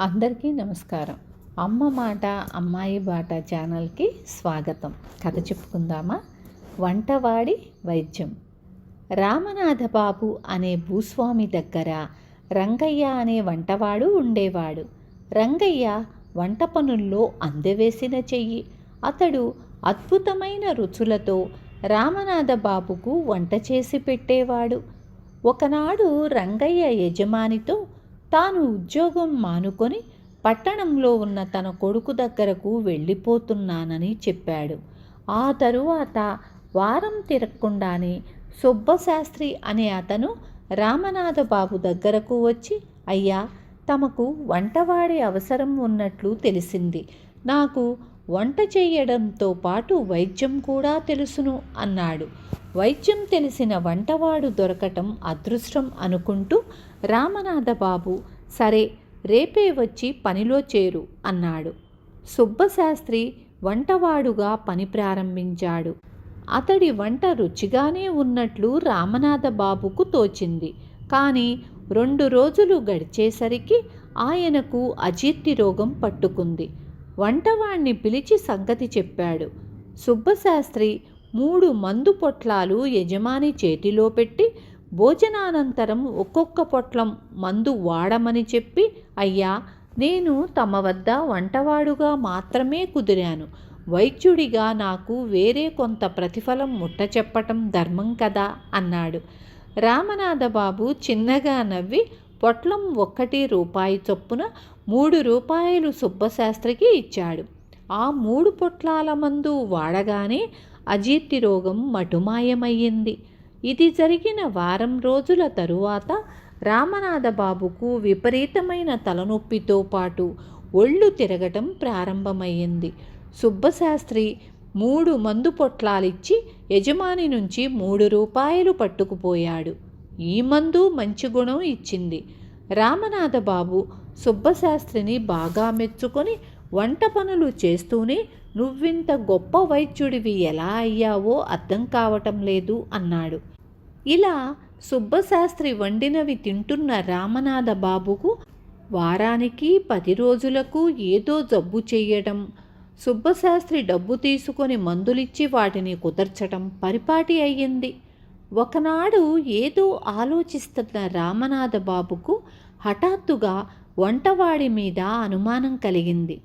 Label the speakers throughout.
Speaker 1: అందరికీ నమస్కారం. అమ్మ మాట అమ్మాయి బాట ఛానల్కి స్వాగతం. కథ చెప్పుకుందామా? వంటవాడి వైద్యం. రామనాథబాబు అనే భూస్వామి దగ్గర రంగయ్య అనే వంటవాడు ఉండేవాడు. రంగయ్య వంట పనుల్లో అందవేసిన చెయ్యి. అతడు అద్భుతమైన రుచులతో రామనాథబాబుకు వంట చేసి పెట్టేవాడు. ఒకనాడు రంగయ్య యజమానితో తాను ఉద్యోగం మానుకొని పట్టణంలో ఉన్న తన కొడుకు దగ్గరకు వెళ్ళిపోతున్నానని చెప్పాడు. ఆ తరువాత వారం తిరగకుండానే సుబ్బశాస్త్రి అనే అతను రామనాథబాబు దగ్గరకు వచ్చి, అయ్యా, తమకు వంటవాడి అవసరం ఉన్నట్లు తెలిసింది. నాకు వంట చేయడంతో పాటు వైద్యం కూడా తెలుసును అన్నాడు. వైద్యం తెలిసిన వంటవాడు దొరకటం అదృష్టం అనుకుంటూ రామనాథబాబు, సరే, రేపే వచ్చి పనిలో చేరు అన్నాడు. సుబ్బశాస్త్రి వంటవాడుగా పని ప్రారంభించాడు. అతడి వంట రుచిగానే ఉన్నట్లు రామనాథబాబుకు తోచింది. కానీ 2 రోజులు గడిచేసరికి ఆయనకు అజీర్తి రోగం పట్టుకుంది. వంటవాణ్ణి పిలిచి సంగతి చెప్పాడు. సుబ్బశాస్త్రి 3 మందు పొట్లాలు యజమాని చేతిలో పెట్టి భోజనానంతరం ఒక్కొక్క పొట్లం మందు వాడమని చెప్పి, అయ్యా, నేను తమ వద్ద వంటవాడుగా మాత్రమే కుదిరాను. వైద్యుడిగా నాకు వేరే కొంత ప్రతిఫలం ముట్ట చెప్పటం ధర్మం కదా అన్నాడు. రామనాథబాబు చిన్నగా నవ్వి పొట్లం 1 రూపాయి చొప్పున 3 రూపాయలు సుబ్బశాస్త్రికి ఇచ్చాడు. ఆ 3 పొట్లాల మందు వాడగానే అజీర్తి రోగం మటుమాయమయ్యింది. ఇది జరిగిన వారం రోజుల తరువాత రామనాథబాబుకు విపరీతమైన తలనొప్పితో పాటు ఒళ్ళు తిరగటం ప్రారంభమయ్యింది. సుబ్బశాస్త్రి 3 మందు పొట్లాలిచ్చి యజమాని నుంచి 3 రూపాయలు పట్టుకుపోయాడు. ఈ మందు మంచి గుణం ఇచ్చింది. రామనాథబాబు సుబ్బశాస్త్రిని బాగా మెచ్చుకొని వంట పనులు చేస్తూనే, నువ్వింత గొప్ప వైద్యుడివి ఎలా అయ్యావో అర్థం కావటం లేదు అన్నాడు. ఇలా సుబ్బశాస్త్రి వండినవి తింటున్న రామనాథబాబుకు వారానికి 10 రోజులకు ఏదో జబ్బు చెయ్యడం, సుబ్బశాస్త్రి డబ్బు తీసుకొని మందులిచ్చి వాటిని కుదర్చటం పరిపాటి అయ్యింది. ఒకనాడు ఏదో ఆలోచిస్తున్న రామనాథబాబుకు హఠాత్తుగా వంటవాడి మీద అనుమానం కలిగింది.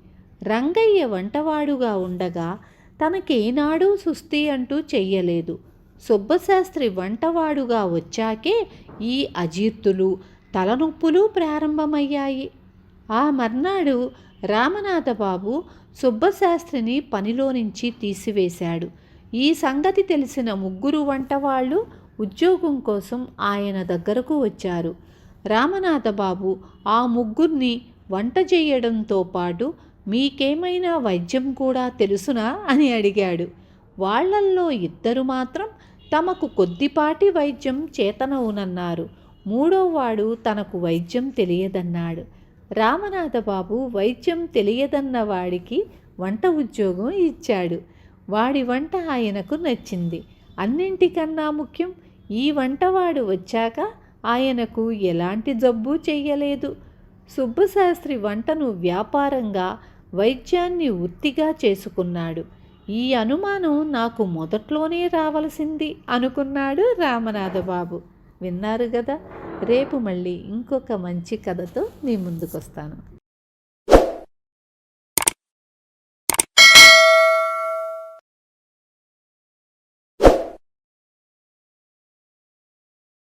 Speaker 1: రంగయ్య వంటవాడుగా ఉండగా తనకేనాడూ సుస్థి అంటూ చెయ్యలేదు. సుబ్బశాస్త్రి వంటవాడుగా వచ్చాకే ఈ అజీర్తులు, తలనొప్పులు ప్రారంభమయ్యాయి. ఆ మర్నాడు రామనాథబాబు సుబ్బశాస్త్రిని పనిలో నుంచి తీసివేశాడు. ఈ సంగతి తెలిసిన 3 వంటవాళ్ళు ఉద్యోగం కోసం ఆయన దగ్గరకు వచ్చారు. రామనాథబాబు ఆ 3 వంట చేయడంతో పాటు, మీకేమైనా వైద్యం కూడా తెలుసునా అని అడిగాడు. వాళ్లల్లో 2 మాత్రం తమకు కొద్దిపాటి వైద్యం చేతనవునన్నారు. 3వవాడు తనకు వైద్యం తెలియదన్నాడు. రామనాథబాబు వైద్యం తెలియదన్న వాడికి వంట ఉద్యోగం ఇచ్చాడు. వాడి వంట ఆయనకు నచ్చింది. అన్నింటికన్నా ముఖ్యం, ఈ వంటవాడు వచ్చాక ఆయనకు ఎలాంటి జబ్బు చెయ్యలేదు. సుబ్బశాస్త్రి వంటను వ్యాపారంగా, వైద్యాన్ని వృత్తిగా చేసుకున్నాడు. ఈ అనుమానం నాకు మొదట్లోనే రావలసింది అనుకున్నాడు రామనాథబాబు. విన్నారు కదా? రేపు మళ్ళీ ఇంకొక మంచి కథతో మీ ముందుకొస్తాను.